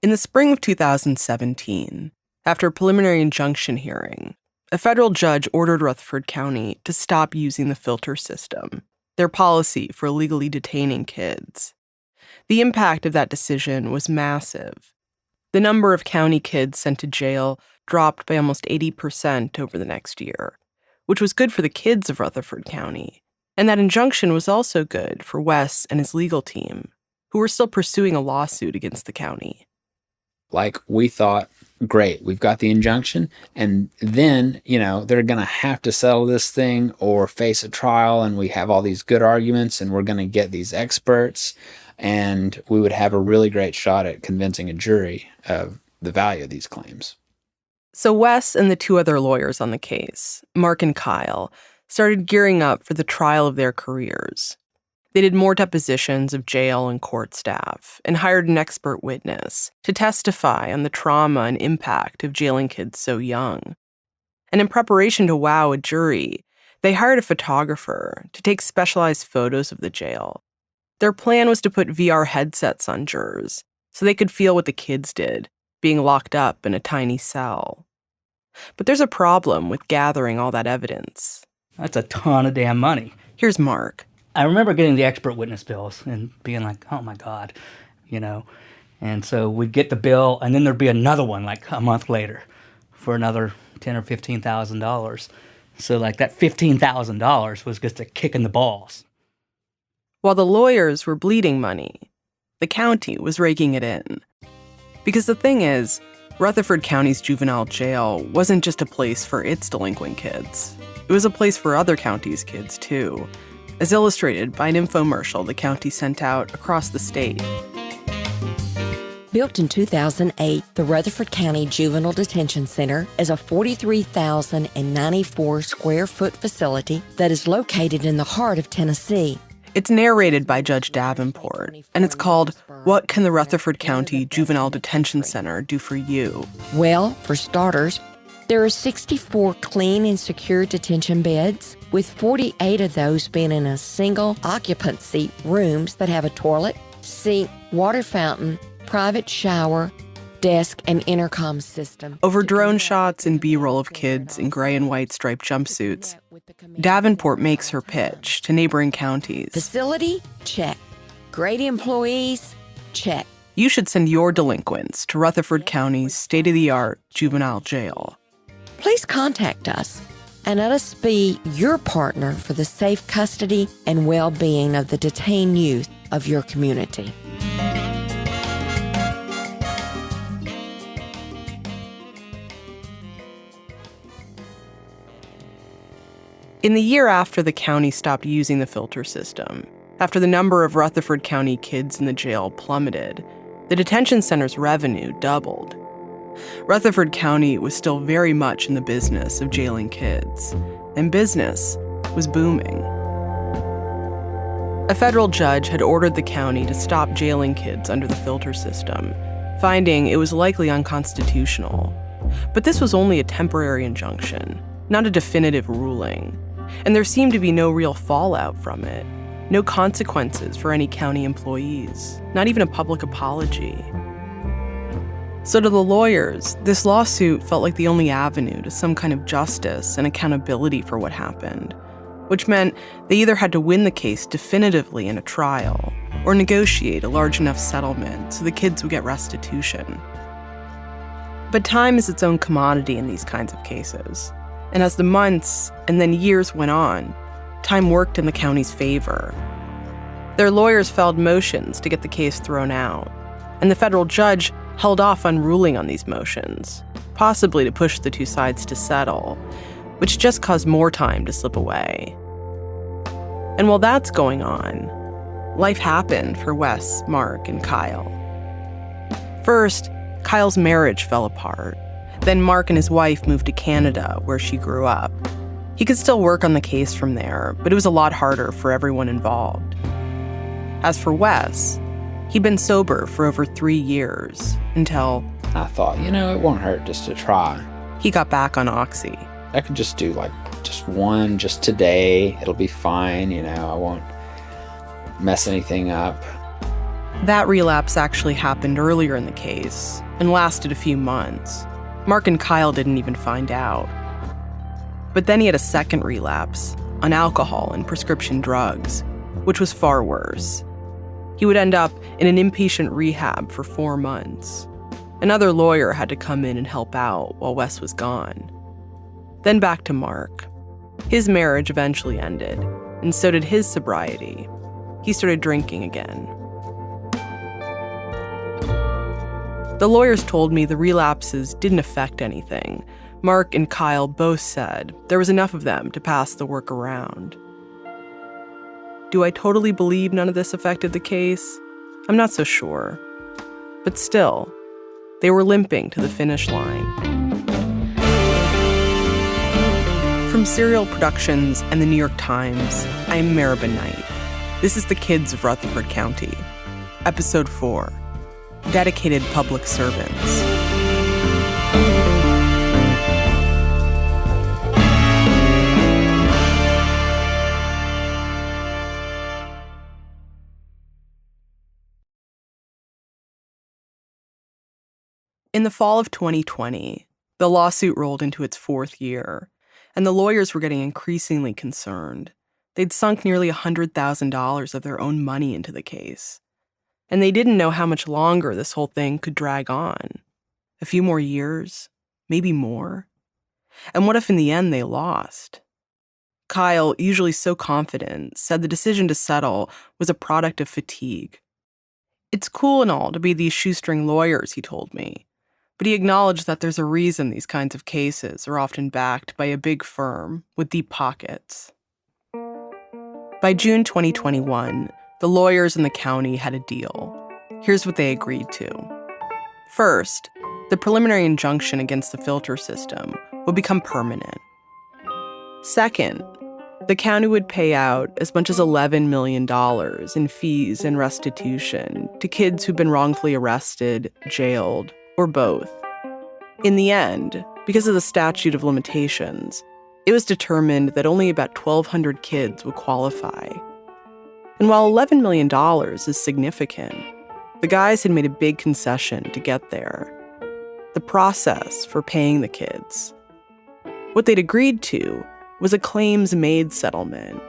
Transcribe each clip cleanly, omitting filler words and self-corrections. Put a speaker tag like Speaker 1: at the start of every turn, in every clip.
Speaker 1: In the spring of 2017, after a preliminary injunction hearing, a federal judge ordered Rutherford County to stop using the filter system, their policy for illegally detaining kids. The impact of that decision was massive. The number of county kids sent to jail dropped by almost 80% over the next year, which was good for the kids of Rutherford County. And that injunction was also good for Wes and his legal team, who were still pursuing a lawsuit against the county.
Speaker 2: Like, we thought, great, we've got the injunction, and then, they're going to have to settle this thing or face a trial, and we have all these good arguments, and we're going to get these experts, and we would have a really great shot at convincing a jury of the value of these claims.
Speaker 1: So Wes and the two other lawyers on the case, Mark and Kyle, started gearing up for the trial of their careers. They did more depositions of jail and court staff and hired an expert witness to testify on the trauma and impact of jailing kids so young. And in preparation to wow a jury, they hired a photographer to take specialized photos of the jail. Their plan was to put VR headsets on jurors so they could feel what the kids did, being locked up in a tiny cell. But there's a problem with gathering all that evidence.
Speaker 3: That's a ton of damn money.
Speaker 1: Here's Mark.
Speaker 3: I remember getting the expert witness bills and being like, oh my God, And so we'd get the bill, and then there'd be another one like a month later for another $10,000 or $15,000. So like that $15,000 was just a kick in the balls.
Speaker 1: While the lawyers were bleeding money, the county was raking it in. Because the thing is, Rutherford County's juvenile jail wasn't just a place for its delinquent kids. It was a place for other counties' kids, too, as illustrated by an infomercial the county sent out across the state.
Speaker 4: Built in 2008, the Rutherford County Juvenile Detention Center is a 43,094 square foot facility that is located in the heart of Tennessee.
Speaker 1: It's narrated by Judge Davenport, and it's called, What Can the Rutherford County Juvenile Detention Center Do for You?
Speaker 4: Well, for starters, there are 64 clean and secure detention beds, with 48 of those being in a single occupancy rooms that have a toilet, sink, water fountain, private shower, desk, and intercom system.
Speaker 1: Over drone shots and B-roll of kids in gray and white striped jumpsuits, Davenport makes her pitch to neighboring counties.
Speaker 4: Facility? Check. Great employees? Check.
Speaker 1: You should send your delinquents to Rutherford County's state-of-the-art juvenile jail.
Speaker 4: Please contact us and let us be your partner for the safe custody and well-being of the detained youth of your community.
Speaker 1: In the year after the county stopped using the filter system, after the number of Rutherford County kids in the jail plummeted, the detention center's revenue doubled. Rutherford County was still very much in the business of jailing kids, and business was booming. A federal judge had ordered the county to stop jailing kids under the filter system, finding it was likely unconstitutional. But this was only a temporary injunction, not a definitive ruling, and there seemed to be no real fallout from it, no consequences for any county employees, not even a public apology. So to the lawyers, this lawsuit felt like the only avenue to some kind of justice and accountability for what happened, which meant they either had to win the case definitively in a trial or negotiate a large enough settlement so the kids would get restitution. But time is its own commodity in these kinds of cases, and as the months and then years went on, time worked in the county's favor. Their lawyers filed motions to get the case thrown out, and the federal judge held off on ruling on these motions, possibly to push the two sides to settle, which just caused more time to slip away. And while that's going on, life happened for Wes, Mark, and Kyle. First, Kyle's marriage fell apart. Then Mark and his wife moved to Canada, where she grew up. He could still work on the case from there, but it was a lot harder for everyone involved. As for Wes, he'd been sober for over 3 years until
Speaker 2: I thought, it won't hurt just to try.
Speaker 1: He got back on Oxy.
Speaker 2: I could just do just one just today. It'll be fine, I won't mess anything up.
Speaker 1: That relapse actually happened earlier in the case and lasted a few months. Mark and Kyle didn't even find out. But then he had a second relapse on alcohol and prescription drugs, which was far worse. He would end up in an inpatient rehab for 4 months. Another lawyer had to come in and help out while Wes was gone. Then back to Mark. His marriage eventually ended, and so did his sobriety. He started drinking again. The lawyers told me the relapses didn't affect anything. Mark and Kyle both said there was enough of them to pass the work around. Do I totally believe none of this affected the case? I'm not so sure. But still, they were limping to the finish line. From Serial Productions and the New York Times, I'm Maribel Knight. This is The Kids of Rutherford County, Episode 4, Dedicated Public Servants. In the fall of 2020, the lawsuit rolled into its 4th year, and the lawyers were getting increasingly concerned. They'd sunk nearly $100,000 of their own money into the case, and they didn't know how much longer this whole thing could drag on. A few more years, maybe more. And what if in the end they lost? Kyle, usually so confident, said the decision to settle was a product of fatigue. It's cool and all to be these shoestring lawyers, he told me. But he acknowledged that there's a reason these kinds of cases are often backed by a big firm with deep pockets. By June 2021, the lawyers in the county had a deal. Here's what they agreed to. First, the preliminary injunction against the filter system would become permanent. Second, the county would pay out as much as $11 million in fees and restitution to kids who've been wrongfully arrested, jailed, or both. In the end, because of the statute of limitations, it was determined that only about 1,200 kids would qualify. And while $11 million is significant, the guys had made a big concession to get there. The process for paying the kids. What they'd agreed to was a claims-made settlement,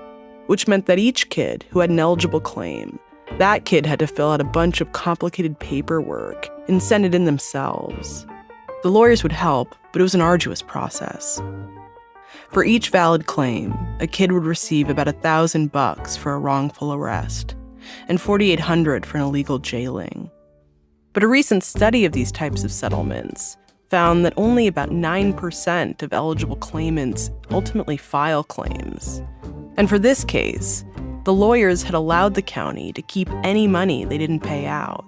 Speaker 1: which meant that each kid who had an eligible claim, that kid had to fill out a bunch of complicated paperwork and send it in themselves. The lawyers would help, but it was an arduous process. For each valid claim, a kid would receive about $1,000 for a wrongful arrest and $4,800 for an illegal jailing. But a recent study of these types of settlements found that only about 9% of eligible claimants ultimately file claims. And for this case, the lawyers had allowed the county to keep any money they didn't pay out.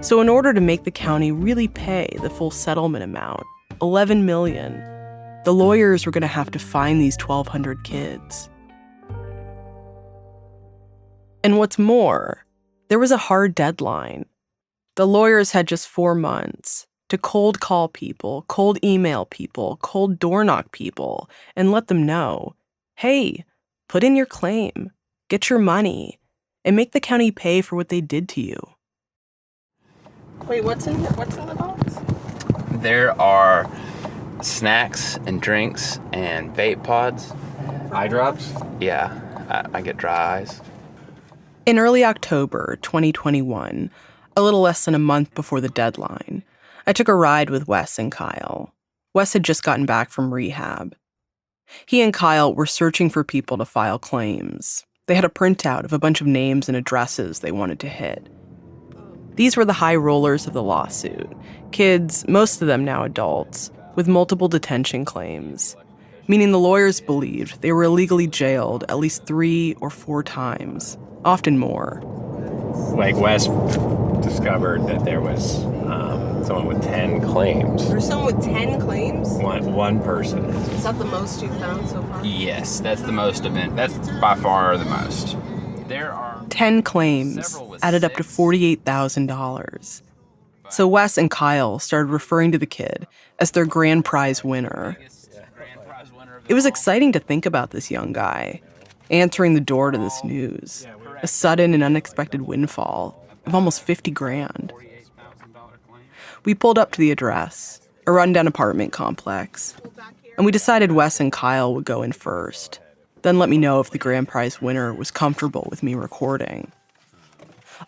Speaker 1: So in order to make the county really pay the full settlement amount, $11 million, the lawyers were going to have to find these 1,200 kids. And what's more, there was a hard deadline. The lawyers had just 4 months to cold call people, cold email people, cold door knock people, and let them know, hey, put in your claim, get your money, and make the county pay for what they did to you. Wait, what's in the box?
Speaker 5: There are snacks and drinks and vape pods.
Speaker 6: Eye drops?
Speaker 5: Yeah, I get dry eyes.
Speaker 1: In early October 2021, a little less than a month before the deadline, I took a ride with Wes and Kyle. Wes had just gotten back from rehab. He and Kyle were searching for people to file claims. They had a printout of a bunch of names and addresses they wanted to hit. These were the high rollers of the lawsuit, kids, most of them now adults, with multiple detention claims, meaning the lawyers believed they were illegally jailed at least 3 or 4 times, often more.
Speaker 6: Like Wes discovered that there was someone with 10 claims.
Speaker 1: There's someone with 10 claims?
Speaker 6: One person.
Speaker 1: Is that the most you've found so far?
Speaker 5: Yes, that's the most event. That's by far the most. There are
Speaker 1: 10 claims added up to $48,000. So Wes and Kyle started referring to the kid as their grand prize winner. It was exciting to think about this young guy answering the door to this news, a sudden and unexpected windfall. of almost 50 grand. We pulled up to the address, a rundown apartment complex, and we decided Wes and Kyle would go in first, then let me know if the grand prize winner was comfortable with me recording.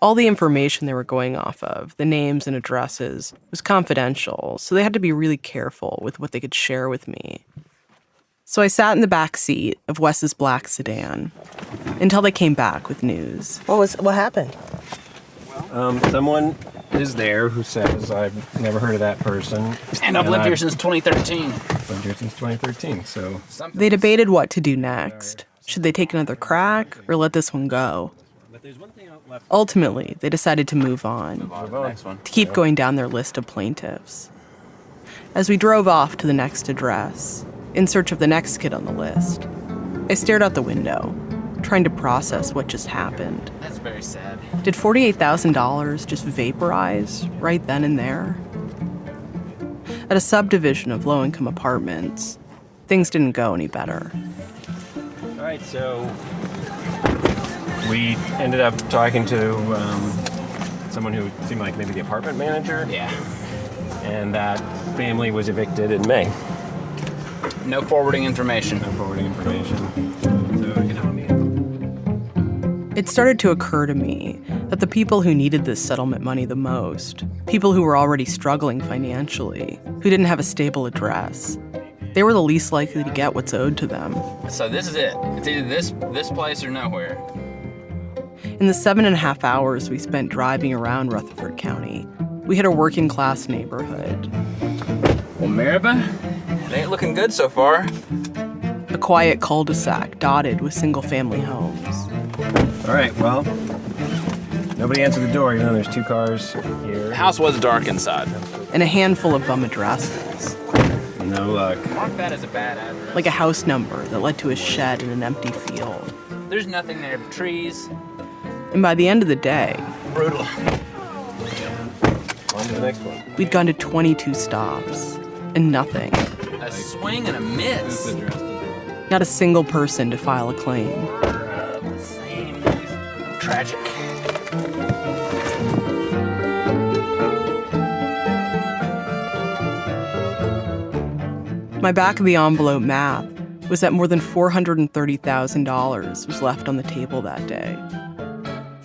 Speaker 1: All the information they were going off of, the names and addresses, was confidential, so they had to be really careful with what they could share with me. So I sat in the back seat of Wes's black sedan until they came back with news.
Speaker 7: What happened?
Speaker 6: Someone is there who says, I've never heard of that person.
Speaker 2: And I've lived here since 2013.
Speaker 6: Lived here since 2013, so...
Speaker 1: They debated what to do next. Should they take another crack or let this one go? Ultimately, they decided to move on, to keep going down their list of plaintiffs. As we drove off to the next address, in search of the next kid on the list, I stared out the window, trying to process what just happened.
Speaker 2: That's very sad.
Speaker 1: Did $48,000 just vaporize right then and there? At a subdivision of low-income apartments, things didn't go any better.
Speaker 6: All right, so we ended up talking to someone who seemed like maybe the apartment manager.
Speaker 2: Yeah.
Speaker 6: And that family was evicted in May.
Speaker 2: No forwarding information.
Speaker 6: No forwarding information. So, you know, I mean...
Speaker 1: It started to occur to me that the people who needed this settlement money the most, people who were already struggling financially, who didn't have a stable address, they were the least likely to get what's owed to them.
Speaker 2: So this is it. It's either this place or nowhere.
Speaker 1: In the 7.5 hours we spent driving around Rutherford County, we hit a working-class neighborhood.
Speaker 2: Well, Maribel, it ain't looking good so far.
Speaker 1: A quiet cul-de-sac dotted with single-family homes.
Speaker 6: All right, well, nobody answered the door, even though there's 2 cars here.
Speaker 2: The house was dark inside.
Speaker 1: And a handful of bum addresses.
Speaker 6: No luck.
Speaker 2: Mark that as a bad address.
Speaker 1: Like a house number that led to a shed in an empty field.
Speaker 2: There's nothing there but trees.
Speaker 1: And by the end of the day,
Speaker 2: Brutal.
Speaker 6: On to the next one.
Speaker 1: we'd gone to 22 stops, and nothing.
Speaker 2: A swing and a miss.
Speaker 1: Not a single person to file a claim.
Speaker 2: Same. Tragic.
Speaker 1: My back-of-the-envelope math was that more than $430,000 was left on the table that day.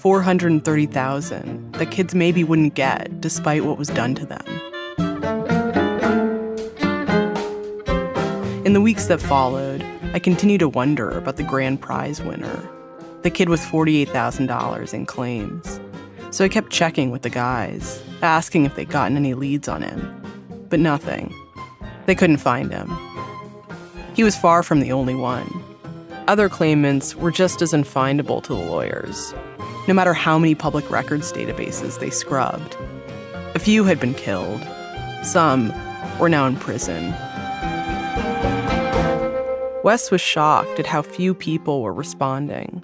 Speaker 1: $430,000 that kids maybe wouldn't get despite what was done to them. In the weeks that followed, I continued to wonder about the grand prize winner, the kid with $48,000 in claims. So I kept checking with the guys, asking if they'd gotten any leads on him. But nothing. They couldn't find him. He was far from the only one. Other claimants were just as unfindable to the lawyers, no matter how many public records databases they scrubbed. A few had been killed. Some were now in prison. Wes was shocked at how few people were responding.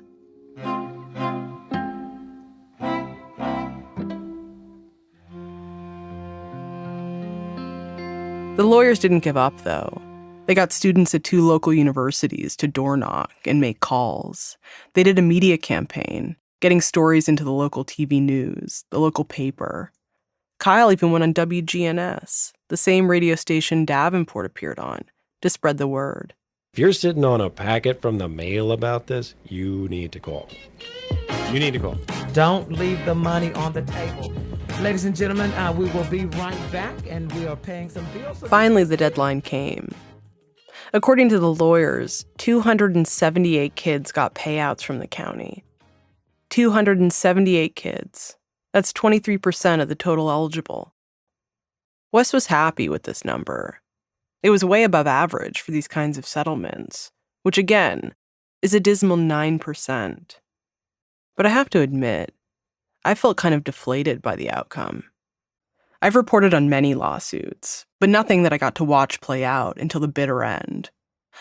Speaker 1: The lawyers didn't give up, though. They got students at 2 local universities to door knock and make calls. They did a media campaign, getting stories into the local TV news, the local paper. Kyle even went on WGNS, the same radio station Davenport appeared on, to spread the word.
Speaker 8: If you're sitting on a packet from the mail about this, you need to call. You need to call.
Speaker 9: Don't leave the money on the table. Ladies and gentlemen, we will be right back, and we are paying some bills.
Speaker 1: Finally, the deadline came. According to the lawyers, 278 kids got payouts from the county. 278 kids. That's 23% of the total eligible. Wes was happy with this number. It was way above average for these kinds of settlements, which again, is a dismal 9%. But I have to admit, I felt kind of deflated by the outcome. I've reported on many lawsuits, but nothing that I got to watch play out until the bitter end.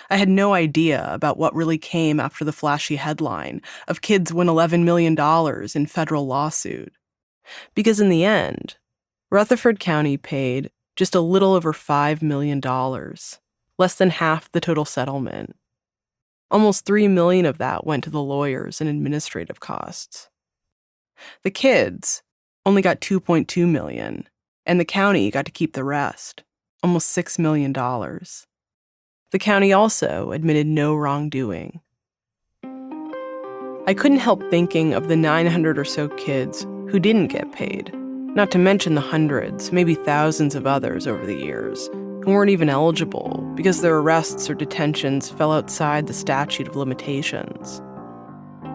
Speaker 1: I had no idea about what really came after the flashy headline of kids win $11 million in federal lawsuit. Because in the end, Rutherford County paid just a little over $5 million, less than half the total settlement. Almost $3 million of that went to the lawyers and administrative costs. The kids, only got $2.2 million, and the county got to keep the rest, almost $6 million. The county also admitted no wrongdoing. I couldn't help thinking of the 900 or so kids who didn't get paid, not to mention the hundreds, maybe thousands of others over the years who weren't even eligible because their arrests or detentions fell outside the statute of limitations.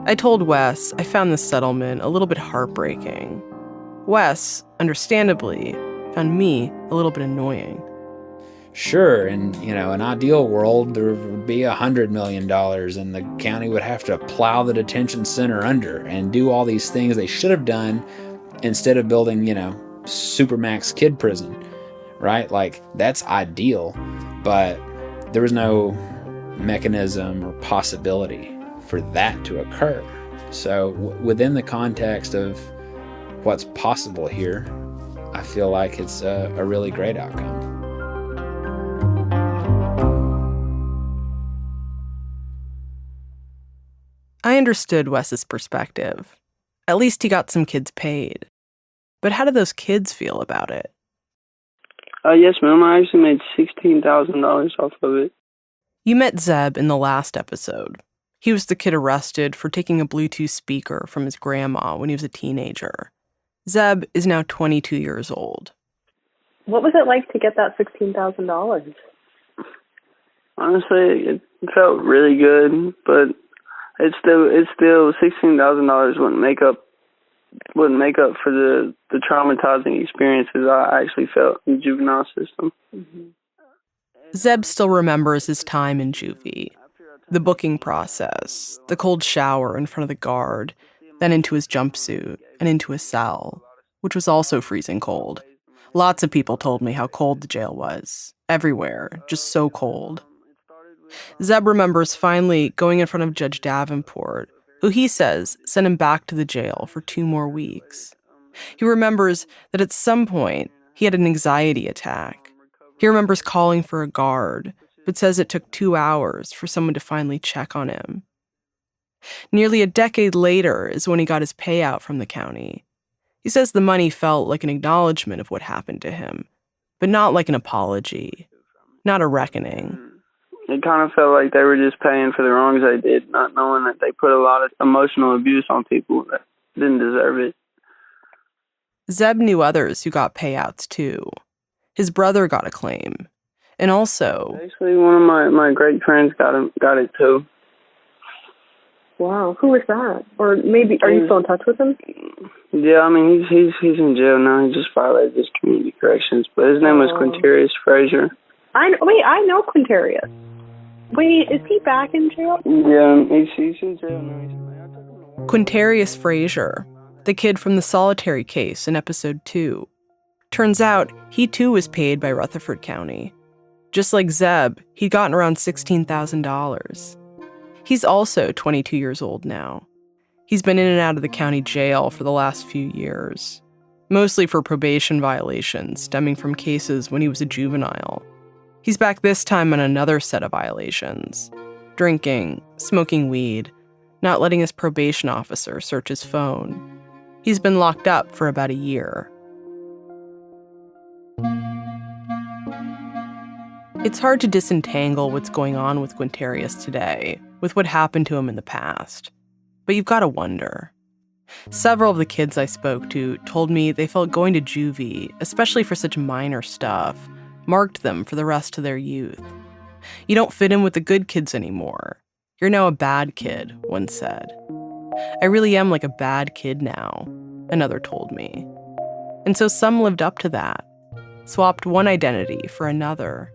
Speaker 1: I told Wes I found this settlement a little bit heartbreaking. Wes, understandably, found me a little bit annoying.
Speaker 2: Sure, in an ideal world, there would be $100 million, and the county would have to plow the detention center under and do all these things they should have done instead of building, supermax kid prison, right? Like, that's ideal, but there was no mechanism or possibility for that to occur. So within the context of what's possible here, I feel like it's a really great outcome.
Speaker 1: I understood Wes's perspective. At least he got some kids paid. But how do those kids feel about it?
Speaker 7: Yes, ma'am. I actually made $16,000 off of it.
Speaker 1: You met Zeb in the last episode. He was the kid arrested for taking a Bluetooth speaker from his grandma when he was a teenager. Zeb is now 22 years old.
Speaker 10: What was it like to get that $16,000?
Speaker 7: Honestly, it felt really good, but it's still $16,000 wouldn't make up for the traumatizing experiences I actually felt in the juvenile system.
Speaker 10: Mm-hmm.
Speaker 1: Zeb still remembers his time in juvie. The booking process, the cold shower in front of the guard, then into his jumpsuit and into his cell, which was also freezing cold. Lots of people told me how cold the jail was. Everywhere, just so cold. Zeb remembers finally going in front of Judge Davenport, who he says sent him back to the jail for 2 more weeks. He remembers that at some point he had an anxiety attack. He remembers calling for a guard, but says it took 2 hours for someone to finally check on him. Nearly a decade later is when he got his payout from the county. He says the money felt like an acknowledgement of what happened to him, but not like an apology, not a reckoning.
Speaker 7: It kind of felt like they were just paying for the wrongs they did, not knowing that they put a lot of emotional abuse on people that didn't deserve it.
Speaker 1: Zeb knew others who got payouts too. His brother got a claim. And also...
Speaker 7: Actually, one of my great friends got it too.
Speaker 10: Wow, who was that? Or maybe, are you still in touch with him?
Speaker 7: Yeah, I mean, he's in jail now. He just violated his community corrections. But his name was Quintarius Frazier.
Speaker 10: I know Quintarius. Wait, is he back in jail?
Speaker 7: Yeah, he's in jail now.
Speaker 1: Quintarius Frazier, the kid from the solitary case in episode 2. Turns out, he too was paid by Rutherford County. Just like Zeb, he'd gotten around $16,000. He's also 22 years old now. He's been in and out of the county jail for the last few years, mostly for probation violations stemming from cases when he was a juvenile. He's back this time on another set of violations: drinking, smoking weed, not letting his probation officer search his phone. He's been locked up for about a year. It's hard to disentangle what's going on with Quintarius today with what happened to him in the past. But you've got to wonder. Several of the kids I spoke to told me they felt going to juvie, especially for such minor stuff, marked them for the rest of their youth. You don't fit in with the good kids anymore. You're now a bad kid, one said. I really am like a bad kid now, another told me. And so some lived up to that, swapped one identity for another.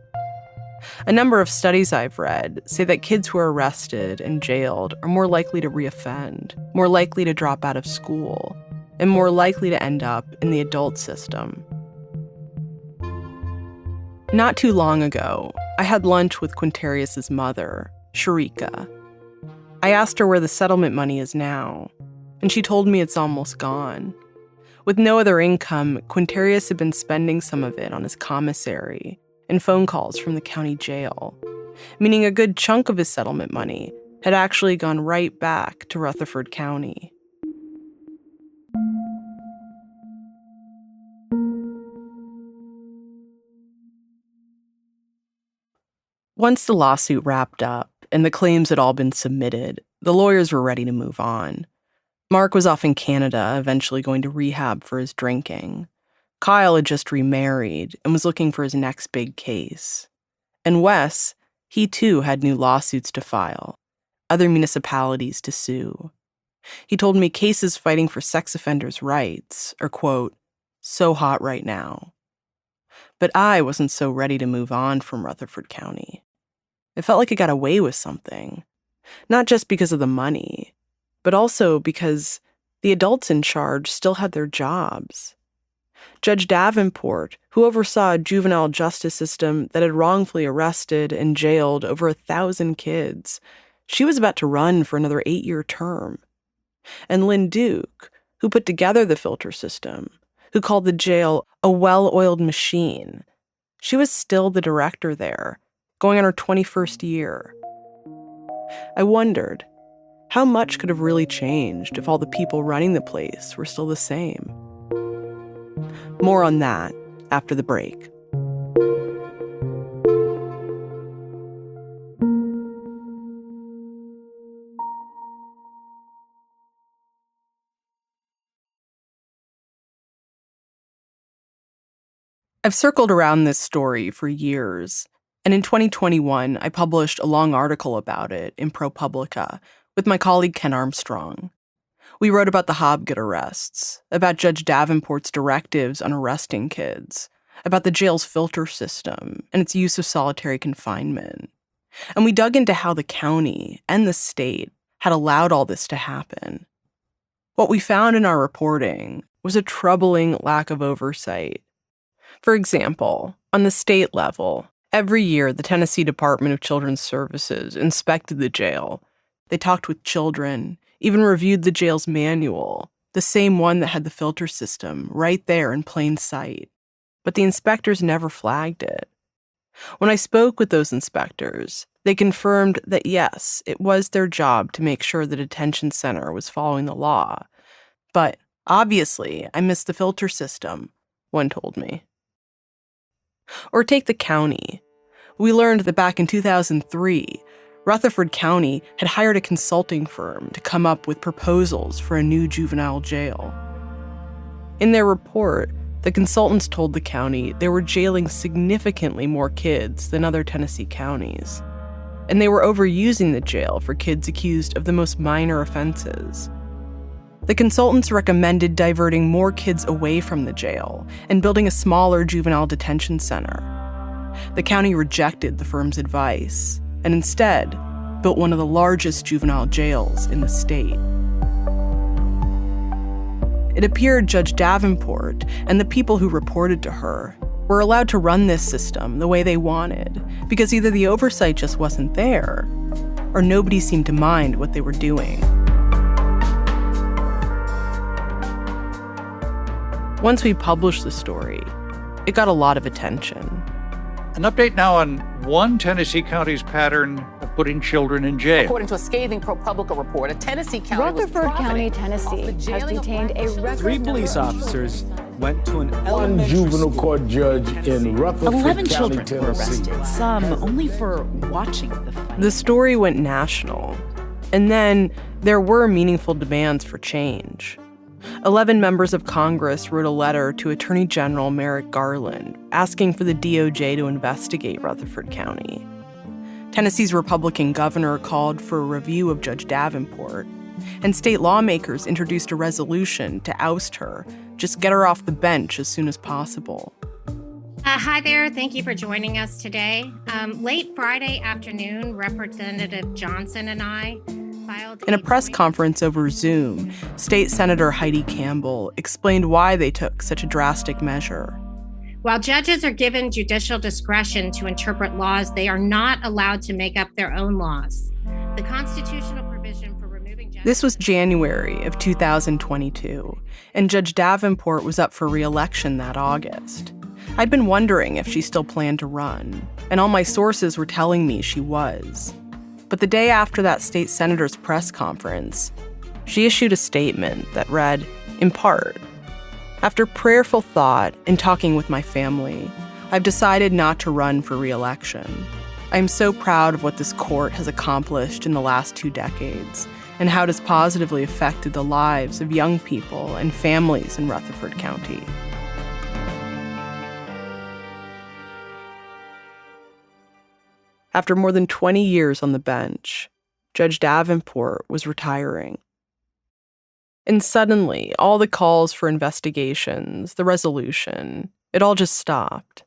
Speaker 1: A number of studies I've read say that kids who are arrested and jailed are more likely to reoffend, more likely to drop out of school, and more likely to end up in the adult system. Not too long ago, I had lunch with Quintarius's mother, Sharika. I asked her where the settlement money is now, and she told me it's almost gone. With no other income, Quintarius had been spending some of it on his commissary and phone calls from the county jail, meaning a good chunk of his settlement money had actually gone right back to Rutherford County. Once the lawsuit wrapped up and the claims had all been submitted, the lawyers were ready to move on. Mark was off in Canada, eventually going to rehab for his drinking. Kyle had just remarried and was looking for his next big case. And Wes, he too had new lawsuits to file, other municipalities to sue. He told me cases fighting for sex offenders' rights are, quote, so hot right now. But I wasn't so ready to move on from Rutherford County. It felt like I got away with something, not just because of the money, but also because the adults in charge still had their jobs. Judge Davenport, who oversaw a juvenile justice system that had wrongfully arrested and jailed over 1,000 kids, she was about to run for another 8-year term. And Lynn Duke, who put together the filter system, who called the jail a well-oiled machine, she was still the director there, going on her 21st year. I wondered, how much could have really changed if all the people running the place were still the same? More on that after the break. I've circled around this story for years, and in 2021, I published a long article about it in ProPublica with my colleague Ken Armstrong. We wrote about the Hobgood arrests, about Judge Davenport's directives on arresting kids, about the jail's filter system and its use of solitary confinement. And we dug into how the county and the state had allowed all this to happen. What we found in our reporting was a troubling lack of oversight. For example, on the state level, every year the Tennessee Department of Children's Services inspected the jail. They talked with children, even reviewed the jail's manual, the same one that had the filter system right there in plain sight. But the inspectors never flagged it. When I spoke with those inspectors, they confirmed that yes, it was their job to make sure the detention center was following the law. But obviously, I missed the filter system, one told me. Or take the county. We learned that back in 2003, Rutherford County had hired a consulting firm to come up with proposals for a new juvenile jail. In their report, the consultants told the county they were jailing significantly more kids than other Tennessee counties, and they were overusing the jail for kids accused of the most minor offenses. The consultants recommended diverting more kids away from the jail and building a smaller juvenile detention center. The county rejected the firm's advice and instead built one of the largest juvenile jails in the state. It appeared Judge Davenport and the people who reported to her were allowed to run this system the way they wanted because either the oversight just wasn't there or nobody seemed to mind what they were doing. Once we published the story, it got a lot of attention.
Speaker 11: An update now on one Tennessee county's pattern of putting children in jail.
Speaker 12: According to a scathing ProPublica report, a Tennessee county
Speaker 13: Rutherford County, Tennessee, has detained a record
Speaker 14: 3 police officers went to an
Speaker 15: one juvenile court judge in Rutherford
Speaker 16: 11
Speaker 15: County,
Speaker 16: children
Speaker 15: Tennessee.
Speaker 16: were arrested, some only for watching the fight.
Speaker 1: The story went national, and then there were meaningful demands for change. 11 members of Congress wrote a letter to Attorney General Merrick Garland asking for the DOJ to investigate Rutherford County. Tennessee's Republican governor called for a review of Judge Davenport, and state lawmakers introduced a resolution to oust her, just get her off the bench as soon as possible.
Speaker 17: Hi there. Thank you for joining us today. Late Friday afternoon, Representative Johnson and I filed
Speaker 1: in a press conference over Zoom, State Senator Heidi Campbell explained why they took such a drastic measure.
Speaker 17: While judges are given judicial discretion to interpret laws, they are not allowed to make up their own laws. The constitutional provision for removing judges...
Speaker 1: This was January of 2022, and Judge Davenport was up for re-election that August. I'd been wondering if she still planned to run, and all my sources were telling me she was. But the day after that state senator's press conference, she issued a statement that read, in part, "After prayerful thought and talking with my family, I've decided not to run for re-election. I'm so proud of what this court has accomplished in the last 2 decades and how it has positively affected the lives of young people and families in Rutherford County. After more than 20 years on the bench, Judge Davenport was retiring. And suddenly, all the calls for investigations, the resolution, it all just stopped.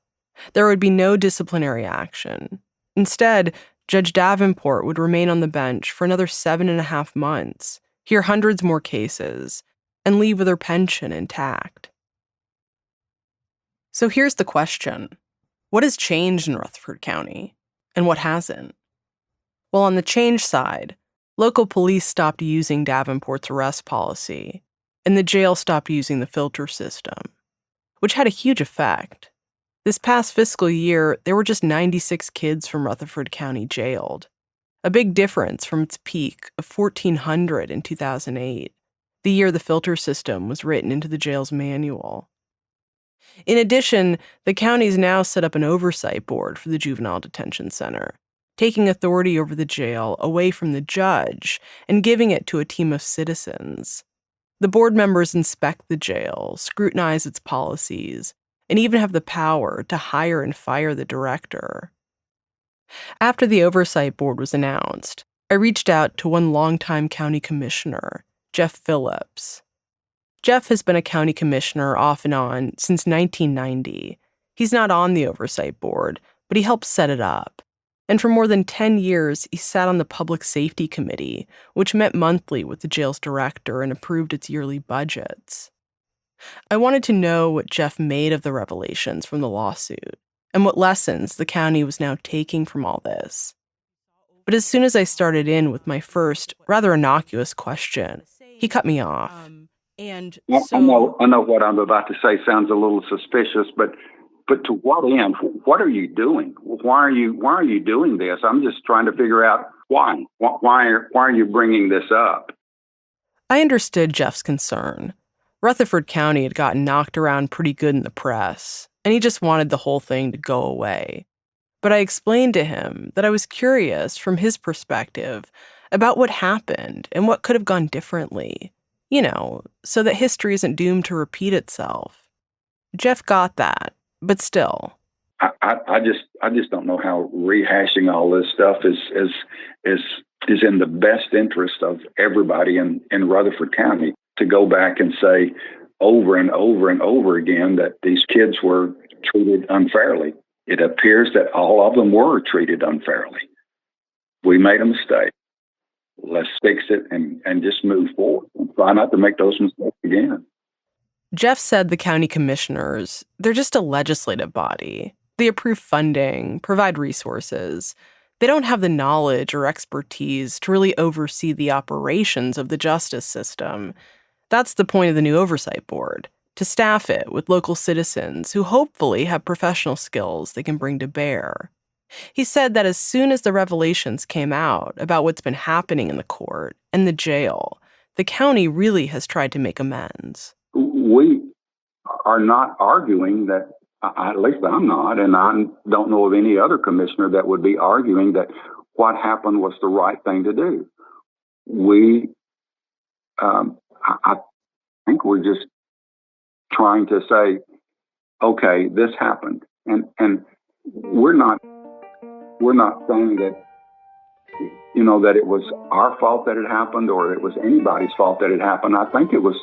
Speaker 1: There would be no disciplinary action. Instead, Judge Davenport would remain on the bench for another 7.5 months, hear hundreds more cases, and leave with her pension intact. So here's the question. What has changed in Rutherford County, and what hasn't? Well, on the change side, local police stopped using Davenport's arrest policy, and the jail stopped using the filter system, which had a huge effect. This past fiscal year, there were just 96 kids from Rutherford County jailed, a big difference from its peak of 1,400 in 2008, the year the filter system was written into the jail's manual. In addition, the county's now set up an oversight board for the Juvenile Detention Center, taking authority over the jail away from the judge and giving it to a team of citizens. The board members inspect the jail, scrutinize its policies, and even have the power to hire and fire the director. After the oversight board was announced, I reached out to one longtime county commissioner, Jeff Phillips. Jeff has been a county commissioner off and on since 1990. He's not on the oversight board, but he helped set it up. And for more than 10 years, he sat on the Public Safety Committee, which met monthly with the jail's director and approved its yearly budgets. I wanted to know what Jeff made of the revelations from the lawsuit and what lessons the county was now taking from all this. But as soon as I started in with my first, rather innocuous question, he cut me off.
Speaker 18: I know what I'm about to say sounds a little suspicious, but to what end? What are you doing? Why are you doing this? I'm just trying to figure out why. Why are you bringing this up?
Speaker 1: I understood Jeff's concern. Rutherford County had gotten knocked around pretty good in the press, and he just wanted the whole thing to go away. But I explained to him that I was curious from his perspective about what happened and what could have gone differently, so that history isn't doomed to repeat itself. Jeff got that, but still.
Speaker 18: I just don't know how rehashing all this stuff is in the best interest of everybody in Rutherford County, to go back and say over and over and over again that these kids were treated unfairly. It appears that all of them were treated unfairly. We made a mistake. Let's fix it and just move forward and try not to make those mistakes again.
Speaker 1: Jeff said the county commissioners, they're just a legislative body. They approve funding, provide resources. They don't have the knowledge or expertise to really oversee the operations of the justice system. That's the point of the new oversight board, to staff it with local citizens who hopefully have professional skills they can bring to bear. He said that as soon as the revelations came out about what's been happening in the court and the jail, the county really has tried to make amends.
Speaker 18: We are not arguing that, at least I'm not, and I don't know of any other commissioner that would be arguing that what happened was the right thing to do. I think we're just trying to say, okay, this happened, and we're not saying that that it was our fault that it happened or it was anybody's fault that it happened. I think it was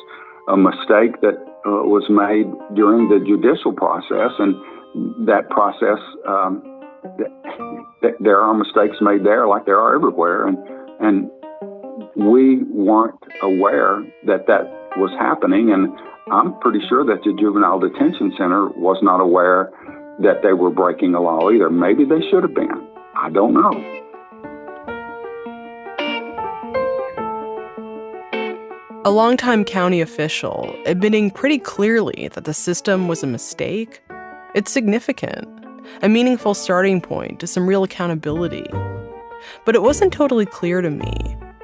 Speaker 18: a mistake that was made during the judicial process, and that process, there are mistakes made there like there are everywhere, and we weren't aware that was happening, and I'm pretty sure that the Juvenile Detention Center was not aware that they were breaking the law either. Maybe they should have been. I don't know.
Speaker 1: A longtime county official admitting pretty clearly that the system was a mistake, it's significant, a meaningful starting point to some real accountability. But it wasn't totally clear to me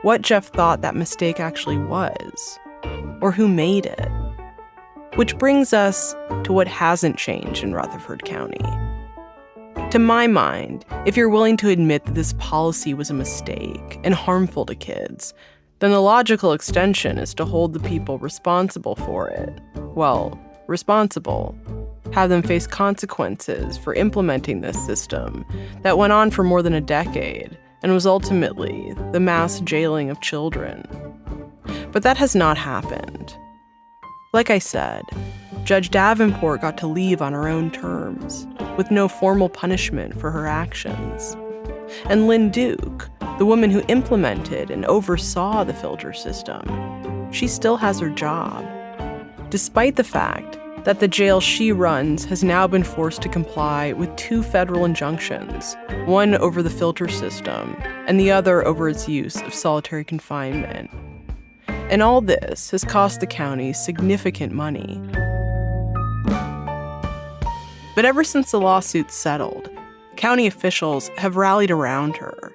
Speaker 1: what Jeff thought that mistake actually was, or who made it. Which brings us to what hasn't changed in Rutherford County. To my mind, if you're willing to admit that this policy was a mistake and harmful to kids, then the logical extension is to hold the people responsible for it. Well, responsible. Have them face consequences for implementing this system that went on for more than a decade and was ultimately the mass jailing of children. But that has not happened. Like I said, Judge Davenport got to leave on her own terms, with no formal punishment for her actions. And Lynn Duke, the woman who implemented and oversaw the filter system, she still has her job, despite the fact that the jail she runs has now been forced to comply with 2 federal injunctions, one over the filter system and the other over its use of solitary confinement. And all this has cost the county significant money. But ever since the lawsuit settled, county officials have rallied around her.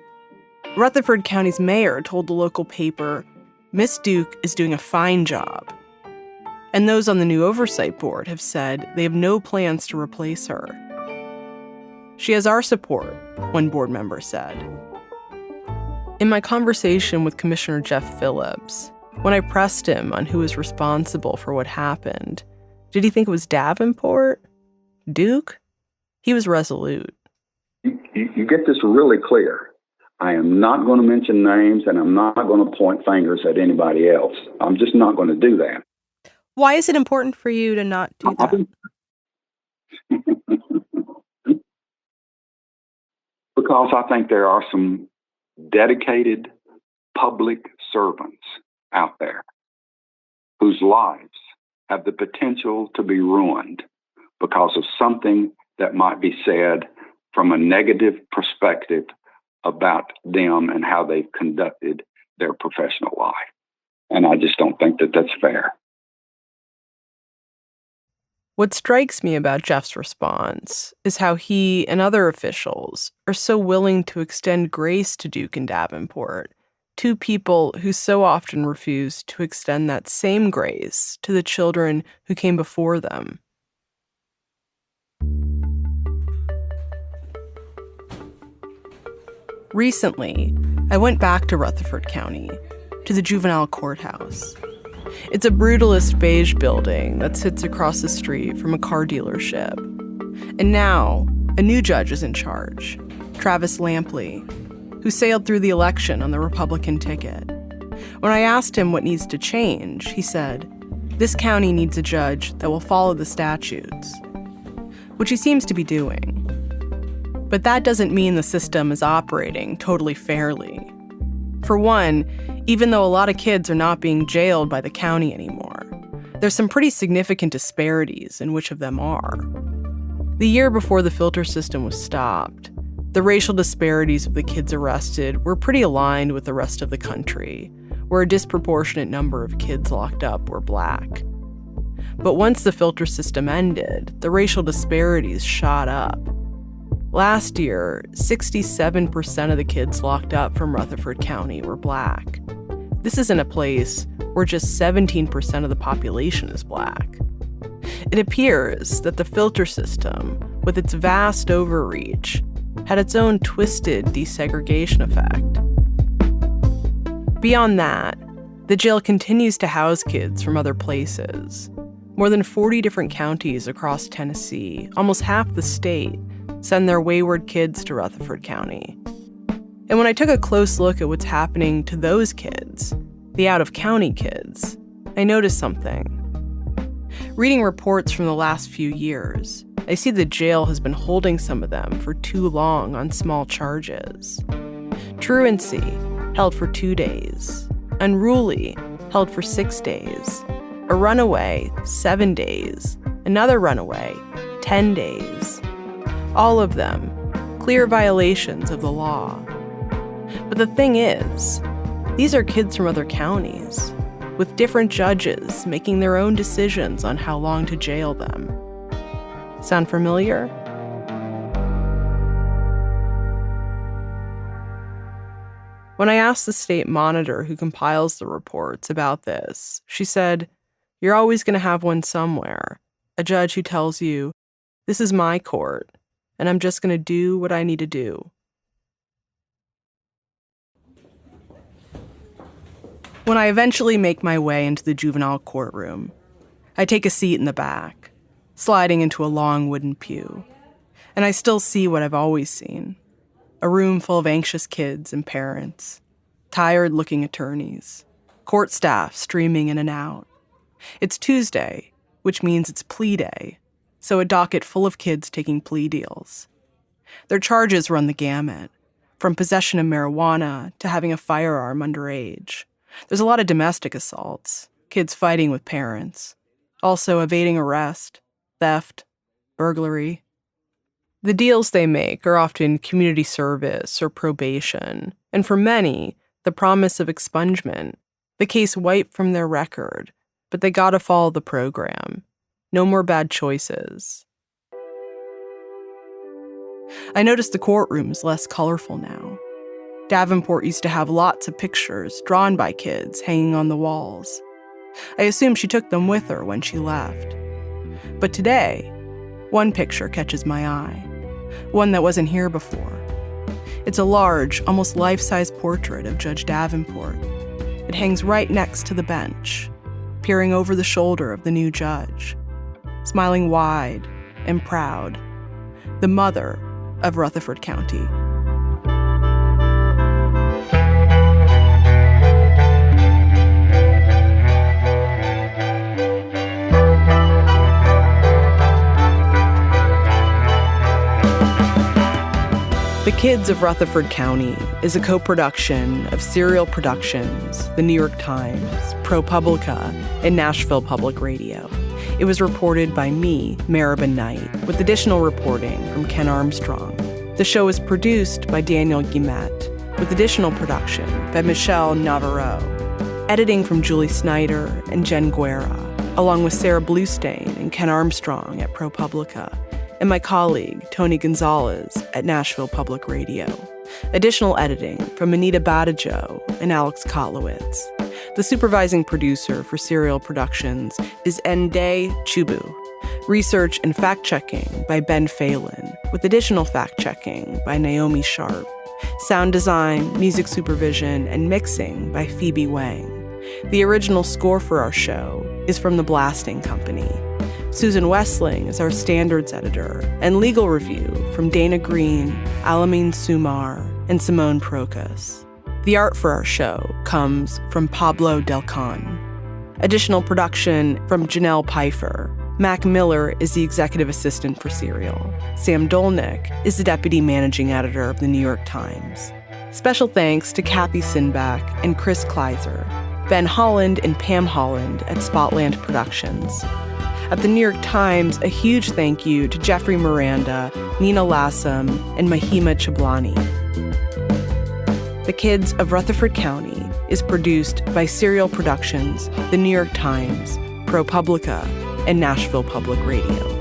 Speaker 1: Rutherford County's mayor told the local paper, "Miss Duke is doing a fine job." And those on the new oversight board have said they have no plans to replace her. "She has our support," one board member said. In my conversation with Commissioner Jeff Phillips, when I pressed him on who was responsible for what happened, did he think it was Davenport? Duke? He was resolute.
Speaker 18: You get this really clear. I am not going to mention names, and I'm not going to point fingers at anybody else. I'm just not going to do that.
Speaker 1: Why is it important for you to not do that?
Speaker 18: Because I think there are some dedicated public servants out there whose lives have the potential to be ruined because of something that might be said from a negative perspective about them and how they've conducted their professional life. And I just don't think that that's fair.
Speaker 1: What strikes me about Jeff's response is how he and other officials are so willing to extend grace to Duke and Davenport, 2 people who so often refuse to extend that same grace to the children who came before them. Recently, I went back to Rutherford County, to the juvenile courthouse. It's a brutalist beige building that sits across the street from a car dealership. And now, a new judge is in charge, Travis Lampley, who sailed through the election on the Republican ticket. When I asked him what needs to change, he said, "This county needs a judge that will follow the statutes," which he seems to be doing. But that doesn't mean the system is operating totally fairly. For one, even though a lot of kids are not being jailed by the county anymore, there's some pretty significant disparities in which of them are. The year before the filter system was stopped, the racial disparities of the kids arrested were pretty aligned with the rest of the country, where a disproportionate number of kids locked up were Black. But once the filter system ended, the racial disparities shot up. Last year, 67% of the kids locked up from Rutherford County were Black. This isn't a place where just 17% of the population is Black. It appears that the filter system, with its vast overreach, had its own twisted desegregation effect. Beyond that, the jail continues to house kids from other places. More than 40 different counties across Tennessee, almost half the state, send their wayward kids to Rutherford County. And when I took a close look at what's happening to those kids, the out-of-county kids, I noticed something. Reading reports from the last few years, I see the jail has been holding some of them for too long on small charges. Truancy, held for 2 days. Unruly, held for 6 days. A runaway, 7 days. Another runaway, 10 days. All of them, clear violations of the law. But the thing is, these are kids from other counties, with different judges making their own decisions on how long to jail them. Sound familiar? When I asked the state monitor who compiles the reports about this, she said, "You're always going to have one somewhere, a judge who tells you, 'This is my court. and I'm just going to do what I need to do. When I eventually make my way into the juvenile courtroom, I take a seat in the back, sliding into a long wooden pew, and I still see what I've always seen. A room full of anxious kids and parents, tired-looking attorneys, court staff streaming in and out. It's Tuesday, which means it's plea day, so a docket full of kids taking plea deals. Their charges run the gamut, from possession of marijuana to having a firearm underage. There's a lot of domestic assaults, kids fighting with parents, also evading arrest, theft, burglary. The deals they make are often community service or probation, and for many, the promise of expungement, the case wiped from their record, but they gotta follow the program. No more bad choices. I noticed the courtroom's less colorful now. Davenport used to have lots of pictures drawn by kids hanging on the walls. I assumed she took them with her when she left. But today, one picture catches my eye, one that wasn't here before. It's a large, almost life-size portrait of Judge Davenport. It hangs right next to the bench, peering over the shoulder of the new judge, smiling wide and proud, the mother of Rutherford County. The Kids of Rutherford County is a co-production of Serial Productions, The New York Times, ProPublica, and Nashville Public Radio. It was reported by me, Maribel Knight, with additional reporting from Ken Armstrong. The show was produced by Daniel Guillemette, with additional production by Michelle Navarro. Editing from Julie Snyder and Jen Guerra, along with Sarah Bluestain and Ken Armstrong at ProPublica, and my colleague, Tony Gonzalez, at Nashville Public Radio. Additional editing from Anita Badajo and Alex Kotlowitz. The supervising producer for Serial Productions is Nde Chubu. Research and fact-checking by Ben Phelan, with additional fact-checking by Naomi Sharp. Sound design, music supervision, and mixing by Phoebe Wang. The original score for our show is from The Blasting Company. Susan Westling is our standards editor, and legal review from Dana Green, Alameen Sumar, and Simone Procas. The art for our show comes from Pablo Del Con. Additional production from Janelle Pfeiffer. Mac Miller is the executive assistant for Serial. Sam Dolnick is the deputy managing editor of the New York Times. Special thanks to Kathy Sinback and Chris Kleiser, Ben Holland and Pam Holland at Spotland Productions. At the New York Times, a huge thank you to Jeffrey Miranda, Nina Lassam, and Mahima Chablani. The Kids of Rutherford County is produced by Serial Productions, The New York Times, ProPublica, and Nashville Public Radio.